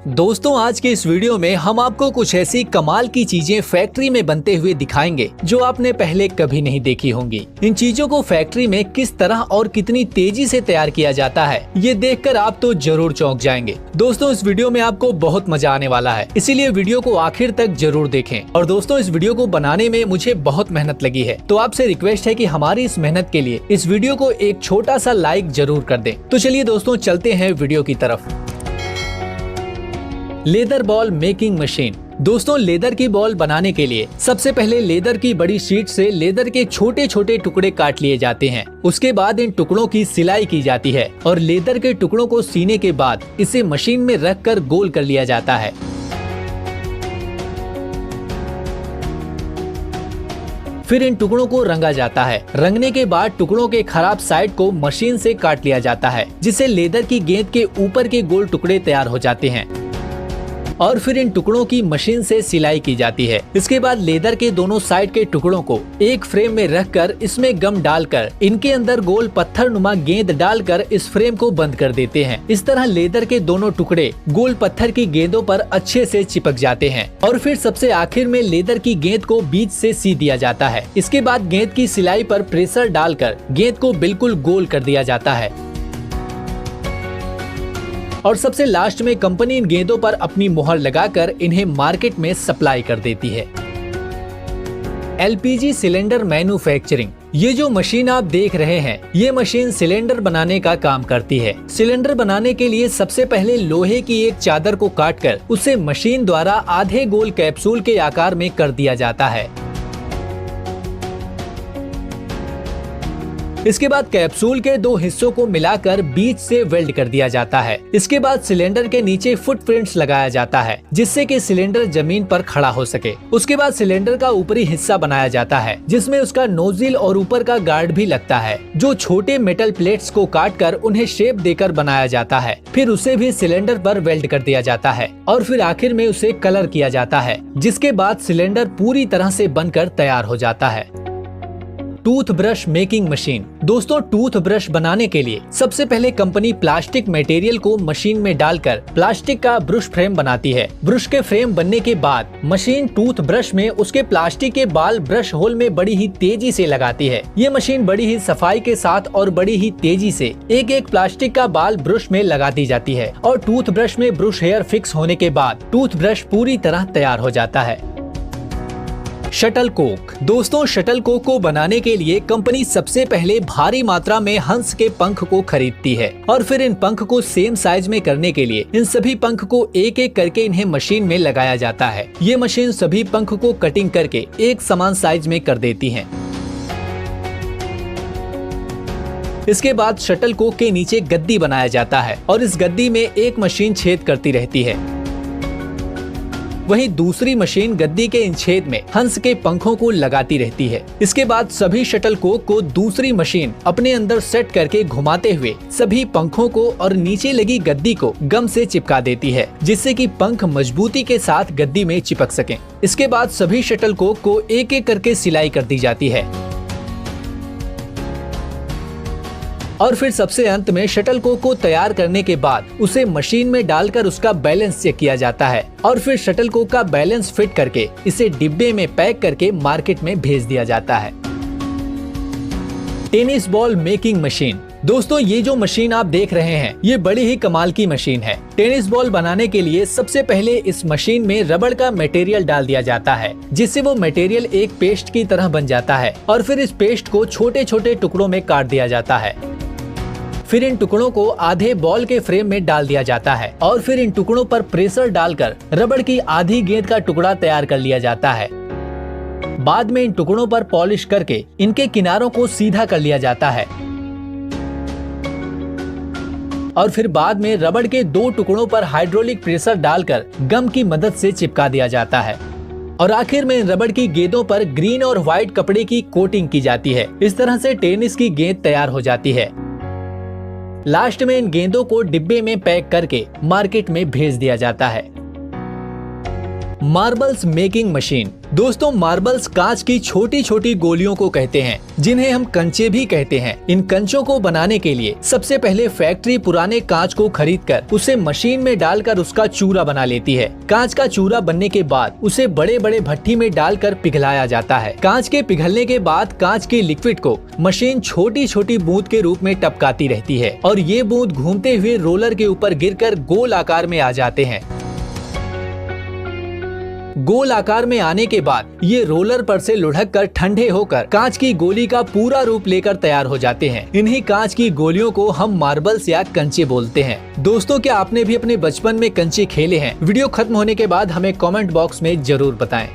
दोस्तों आज के इस वीडियो में हम आपको कुछ ऐसी कमाल की चीजें फैक्ट्री में बनते हुए दिखाएंगे जो आपने पहले कभी नहीं देखी होंगी। इन चीजों को फैक्ट्री में किस तरह और कितनी तेजी से तैयार किया जाता है, ये देखकर आप तो जरूर चौंक जाएंगे। दोस्तों इस वीडियो में आपको बहुत मजा आने वाला है, इसीलिए वीडियो को आखिर तक जरूर देखें। और दोस्तों इस वीडियो को बनाने में मुझे बहुत मेहनत लगी है, तो आपसे रिक्वेस्ट है कि हमारी इस मेहनत के लिए इस वीडियो को एक छोटा सा लाइक जरूर कर दें। तो चलिए दोस्तों चलते हैं वीडियो की तरफ। Leather ball making machine. दोस्तों लेदर की बॉल बनाने के लिए सबसे पहले लेदर की बड़ी शीट से लेदर के छोटे छोटे टुकड़े काट लिए जाते हैं। उसके बाद इन टुकड़ों की सिलाई की जाती है और लेदर के टुकड़ों को सीने के बाद इसे मशीन में रखकर गोल कर लिया जाता है। फिर इन टुकड़ों को रंगा जाता है। रंगने के बाद टुकड़ों के खराब साइड को मशीन से काट लिया जाता है, जिससे लेदर की गेंद के ऊपर के गोल टुकड़े तैयार हो जाते हैं। और फिर इन टुकड़ों की मशीन से सिलाई की जाती है। इसके बाद लेदर के दोनों साइड के टुकड़ों को एक फ्रेम में रखकर इसमें गम डालकर इनके अंदर गोल पत्थर नुमा गेंद डालकर इस फ्रेम को बंद कर देते हैं। इस तरह लेदर के दोनों टुकड़े गोल पत्थर की गेंदों पर अच्छे से चिपक जाते हैं। और फिर सबसे आखिर में लेदर की गेंद को बीच से सी दिया जाता है। इसके बाद गेंद की सिलाई पर प्रेशर डालकर गेंद को बिल्कुल गोल कर दिया जाता है। और सबसे लास्ट में कंपनी इन गेंदों पर अपनी मुहर लगाकर इन्हें मार्केट में सप्लाई कर देती है। LPG cylinder manufacturing. ये जो मशीन आप देख रहे हैं, ये मशीन सिलेंडर बनाने का काम करती है। सिलेंडर बनाने के लिए सबसे पहले लोहे की एक चादर को काटकर उसे मशीन द्वारा आधे गोल कैप्सूल के आकार में कर दिया जाता है। इसके बाद कैप्सूल के दो हिस्सों को मिलाकर बीच से वेल्ड कर दिया जाता है। इसके बाद सिलेंडर के नीचे फुटप्रिंट्स लगाया जाता है, जिससे कि सिलेंडर जमीन पर खड़ा हो सके। उसके बाद सिलेंडर का ऊपरी हिस्सा बनाया जाता है, जिसमें उसका नोजिल और ऊपर का गार्ड भी लगता है, जो छोटे मेटल प्लेट्स को काटकर उन्हें शेप देकर बनाया जाता है। फिर उसे भी सिलेंडर पर वेल्ड कर दिया जाता है और फिर आखिर में उसे कलर किया जाता है, जिसके बाद सिलेंडर पूरी तरह से बनकर तैयार हो जाता है। Tooth brush making machine. दोस्तों टूथ ब्रश बनाने के लिए सबसे पहले कंपनी प्लास्टिक मटेरियल को मशीन में डालकर प्लास्टिक का ब्रश फ्रेम बनाती है। ब्रश के फ्रेम बनने के बाद मशीन टूथ ब्रश में उसके प्लास्टिक के बाल ब्रश होल में बड़ी ही तेजी से लगाती है। ये मशीन बड़ी ही सफाई के साथ और बड़ी ही तेजी से एक एक प्लास्टिक का बाल ब्रश में लगाती जाती है और टूथ ब्रश में ब्रश हेयर फिक्स होने के बाद टूथ ब्रश पूरी तरह तैयार हो जाता है। Shuttle Coke. दोस्तों शटल कोक को बनाने के लिए कंपनी सबसे पहले भारी मात्रा में हंस के पंख को खरीदती है और फिर इन पंख को सेम साइज में करने के लिए इन सभी पंख को एक एक करके इन्हें मशीन में लगाया जाता है। ये मशीन सभी पंख को कटिंग करके एक समान साइज में कर देती है। इसके बाद शटल कोक के नीचे गद्दी बनाया जाता है और इस गद्दी में एक मशीन छेद करती रहती है। वहीं दूसरी मशीन गद्दी के इन छेद में हंस के पंखों को लगाती रहती है। इसके बाद सभी शटल कोक को दूसरी मशीन अपने अंदर सेट करके घुमाते हुए सभी पंखों को और नीचे लगी गद्दी को गम से चिपका देती है, जिससे कि पंख मजबूती के साथ गद्दी में चिपक सकें। इसके बाद सभी शटल कोक को एक एक करके सिलाई कर दी जाती है और फिर सबसे अंत में शटल कोक को तैयार करने के बाद उसे मशीन में डालकर उसका बैलेंस चेक किया जाता है और फिर शटल कोक का बैलेंस फिट करके इसे डिब्बे में पैक करके मार्केट में भेज दिया जाता है। Tennis ball making machine. दोस्तों ये जो मशीन आप देख रहे हैं, ये बड़ी ही कमाल की मशीन है। टेनिस बॉल बनाने के लिए सबसे पहले इस मशीन में रबड़ का मटेरियल डाल दिया जाता है, जिससे वो मटेरियल एक पेस्ट की तरह बन जाता है और फिर इस पेस्ट को छोटे छोटे टुकड़ों में काट दिया जाता है। फिर इन टुकड़ों को आधे बॉल के फ्रेम में डाल दिया जाता है और फिर इन टुकड़ों पर प्रेशर डालकर रबड़ की आधी गेंद का टुकड़ा तैयार कर लिया जाता है। बाद में इन टुकड़ों पर पॉलिश करके इनके किनारों को सीधा कर लिया जाता है और फिर बाद में रबड़ के दो टुकड़ों पर हाइड्रोलिक प्रेशर डालकर गम की मदद से चिपका दिया जाता है और आखिर में इन रबड़ की गेंदों पर ग्रीन और व्हाइट कपड़े की कोटिंग की जाती है। इस तरह से टेनिस की गेंद तैयार हो जाती है। लास्ट में इन गेंदों को डिब्बे में पैक करके मार्केट में भेज दिया जाता है। Marbles making machine. दोस्तों मार्बल्स कांच की छोटी छोटी गोलियों को कहते हैं, जिन्हें हम कंचे भी कहते हैं। इन कंचों को बनाने के लिए सबसे पहले फैक्ट्री पुराने कांच को खरीदकर उसे मशीन में डालकर उसका चूरा बना लेती है। कांच का चूरा बनने के बाद उसे बड़े बड़े भट्टी में डालकर पिघलाया जाता है। कांच के पिघलने के बाद कांच की लिक्विड को मशीन छोटी छोटी बूंद के रूप में टपकाती रहती है और ये बूंद घूमते हुए रोलर के ऊपर गिरकर गोल आकार में आ जाते हैं। गोल आकार में आने के बाद ये रोलर पर से लुढ़क कर ठंडे होकर कांच की गोली का पूरा रूप लेकर तैयार हो जाते हैं। इन्हीं कांच की गोलियों को हम मार्बल्स या कंचे बोलते हैं। दोस्तों क्या आपने भी अपने बचपन में कंचे खेले हैं? वीडियो खत्म होने के बाद हमें कमेंट बॉक्स में जरूर बताएं।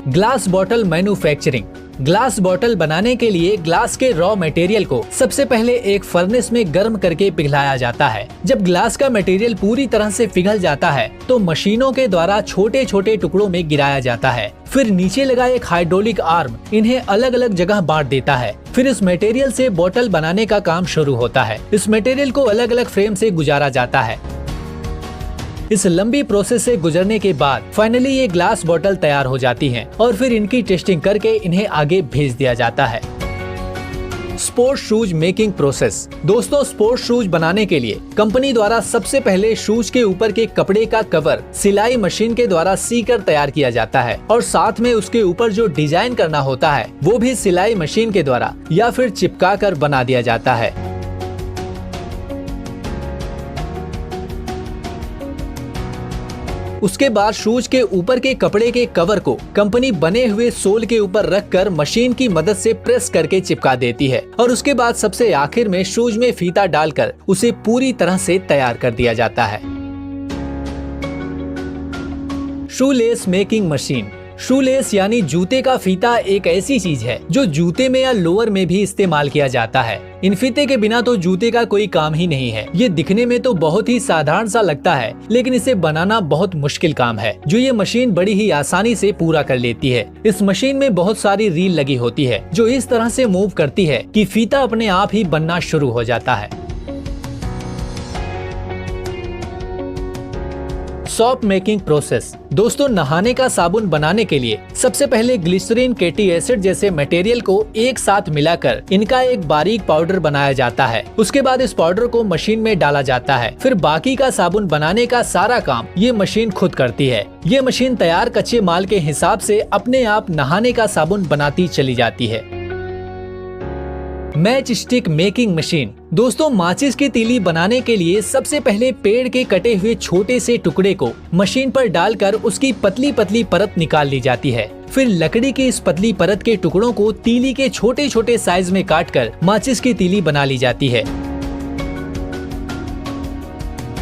Glass bottle manufacturing. Glass bottle बनाने के लिए ग्लास के रॉ मटेरियल को सबसे पहले एक फर्नेस में गर्म करके पिघलाया जाता है। जब ग्लास का मटेरियल पूरी तरह से पिघल जाता है तो मशीनों के द्वारा छोटे छोटे टुकड़ों में गिराया जाता है। फिर नीचे लगा एक हाइड्रोलिक आर्म इन्हें अलग अलग जगह बांट देता है। फिर इस मटेरियल से बॉटल बनाने का काम शुरू होता है। इस मटेरियल को अलग अलग फ्रेम से गुजारा जाता है। इस लंबी प्रोसेस से गुजरने के बाद फाइनली ये ग्लास बॉटल तैयार हो जाती हैं और फिर इनकी टेस्टिंग करके इन्हें आगे भेज दिया जाता है। Sports shoes making process. दोस्तों स्पोर्ट्स शूज बनाने के लिए कंपनी द्वारा सबसे पहले शूज के ऊपर के कपड़े का कवर सिलाई मशीन के द्वारा सीकर तैयार किया जाता है और साथ में उसके ऊपर जो डिजाइन करना होता है वो भी सिलाई मशीन के द्वारा या फिर चिपका कर बना दिया जाता है। उसके बाद शूज के ऊपर के कपड़े के कवर को कंपनी बने हुए सोल के ऊपर रखकर मशीन की मदद से प्रेस करके चिपका देती है और उसके बाद सबसे आखिर में शूज में फीता डालकर उसे पूरी तरह से तैयार कर दिया जाता है। Shoelace making machine. शूलेस यानी जूते का फीता एक ऐसी चीज है जो जूते में या लोअर में भी इस्तेमाल किया जाता है। इन फीते के बिना तो जूते का कोई काम ही नहीं है। ये दिखने में तो बहुत ही साधारण सा लगता है, लेकिन इसे बनाना बहुत मुश्किल काम है जो ये मशीन बड़ी ही आसानी से पूरा कर लेती है। इस मशीन में बहुत सारी रील लगी होती है जो इस तरह से मूव करती है कि फीता अपने आप ही बनना शुरू हो जाता है। Soap making process. दोस्तों नहाने का साबुन बनाने के लिए सबसे पहले ग्लिसरीन फैटी एसिड जैसे मटेरियल को एक साथ मिलाकर इनका एक बारीक पाउडर बनाया जाता है। उसके बाद इस पाउडर को मशीन में डाला जाता है। फिर बाकी का साबुन बनाने का सारा काम ये मशीन खुद करती है। ये मशीन तैयार कच्चे माल के हिसाब से अपने आप नहाने का साबुन बनाती चली जाती है। Match stick making machine. दोस्तों माचिस की तीली बनाने के लिए सबसे पहले पेड़ के कटे हुए छोटे से टुकड़े को मशीन पर डालकर उसकी पतली पतली परत निकाल ली जाती है। फिर लकड़ी की इस पतली परत के टुकड़ों को तीली के छोटे छोटे साइज में काटकर माचिस की तीली बना ली जाती है।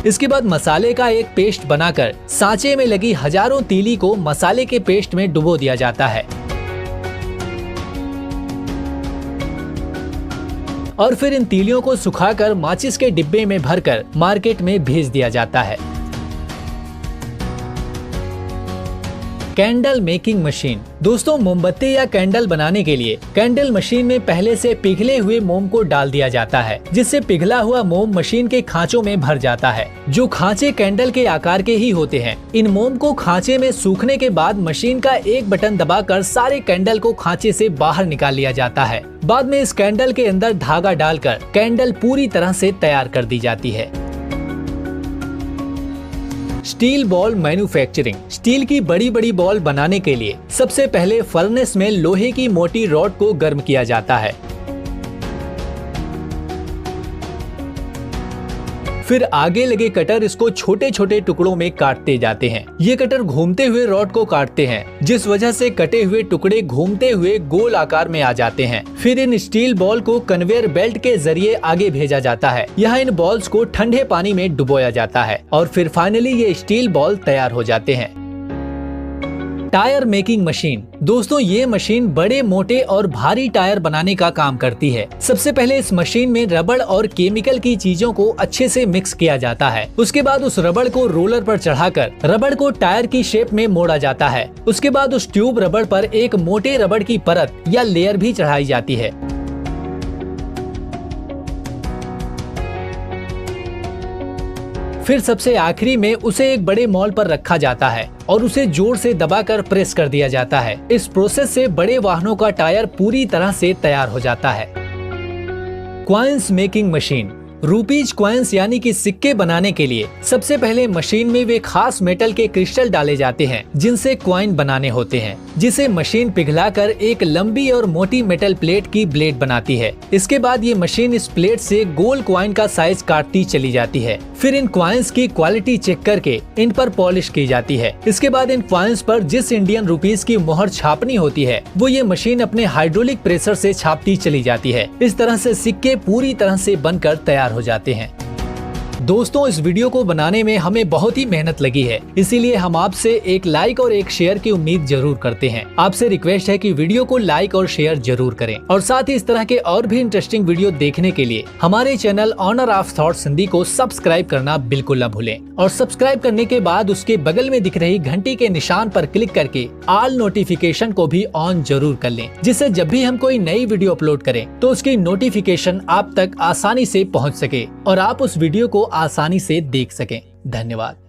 इसके बाद मसाले का एक पेस्ट बनाकर सांचे में लगी हजारों तीली को मसाले के पेस्ट में डुबो दिया जाता है और फिर इन तीलियों को सुखाकर माचिस के डिब्बे में भरकर मार्केट में भेज दिया जाता है। Candle making machine. दोस्तों मोमबत्ती या कैंडल बनाने के लिए कैंडल मशीन में पहले से पिघले हुए मोम को डाल दिया जाता है, जिससे पिघला हुआ मोम मशीन के खांचों में भर जाता है। जो खांचे कैंडल के आकार के ही होते हैं। इन मोम को खांचे में सूखने के बाद मशीन का एक बटन दबाकर सारे कैंडल को खांचे से बाहर निकाल लिया जाता है। बाद में इस कैंडल के अंदर धागा डालकर कैंडल पूरी तरह से तैयार कर दी जाती है। Steel ball manufacturing. स्टील की बड़ी बड़ी बॉल बनाने के लिए सबसे पहले फर्नेस में लोहे की मोटी रॉड को गर्म किया जाता है। फिर आगे लगे कटर इसको छोटे छोटे टुकड़ों में काटते जाते हैं। ये कटर घूमते हुए रॉड को काटते हैं, जिस वजह से कटे हुए टुकड़े घूमते हुए गोल आकार में आ जाते हैं। फिर इन स्टील बॉल को कन्वेयर बेल्ट के जरिए आगे भेजा जाता है। यहाँ इन बॉल्स को ठंडे पानी में डुबोया जाता है और फिर फाइनली ये स्टील बॉल तैयार हो जाते हैं। Tyre making machine. दोस्तों ये मशीन बड़े मोटे और भारी टायर बनाने का काम करती है। सबसे पहले इस मशीन में रबड़ और केमिकल की चीजों को अच्छे से मिक्स किया जाता है। उसके बाद उस रबड़ को रोलर पर चढ़ाकर रबड़ को टायर की शेप में मोड़ा जाता है। उसके बाद उस ट्यूब रबड़ पर एक मोटे रबड़ की परत या लेयर भी चढ़ाई जाती है। फिर सबसे आखिरी में उसे एक बड़े मॉल पर रखा जाता है और उसे जोर से दबाकर प्रेस कर दिया जाता है। इस प्रोसेस से बड़े वाहनों का टायर पूरी तरह से तैयार हो जाता है। Coins making machine. Rupees coins यानी कि सिक्के बनाने के लिए सबसे पहले मशीन में वे खास मेटल के क्रिस्टल डाले जाते हैं जिनसे कॉइन बनाने होते हैं, जिसे मशीन पिघलाकर एक लंबी और मोटी मेटल प्लेट की ब्लेड बनाती है। इसके बाद ये मशीन इस प्लेट से गोल कॉइन का साइज काटती चली जाती है। फिर इन कॉइन्स की क्वालिटी चेक करके इन पर पॉलिश की जाती है। इसके बाद इन कॉइन्स पर जिस इंडियन रुपीज की मोहर छापनी होती है वो ये मशीन अपने हाइड्रोलिक प्रेशर से छापती चली जाती है। इस तरह से सिक्के पूरी तरह से बनकर तैयार हो जाते हैं। दोस्तों, इस वीडियो को बनाने में हमें बहुत ही मेहनत लगी है, इसीलिए हम आपसे एक लाइक और एक शेयर की उम्मीद जरूर करते हैं। आपसे रिक्वेस्ट है कि वीडियो को लाइक और शेयर जरूर करें और साथ ही इस तरह के और भी इंटरेस्टिंग वीडियो देखने के लिए हमारे channel honour of thoughts Hindi को सब्सक्राइब करना बिल्कुल न भूलें। और सब्सक्राइब करने के बाद उसके बगल में दिख रही घंटी के निशान पर क्लिक करके ऑल नोटिफिकेशन को भी ऑन जरूर कर लें, जिससे जब भी हम कोई नई वीडियो अपलोड करें तो उसकी नोटिफिकेशन आप तक आसानी से पहुँच सके और आप उस वीडियो को आसानी से देख सकें। धन्यवाद।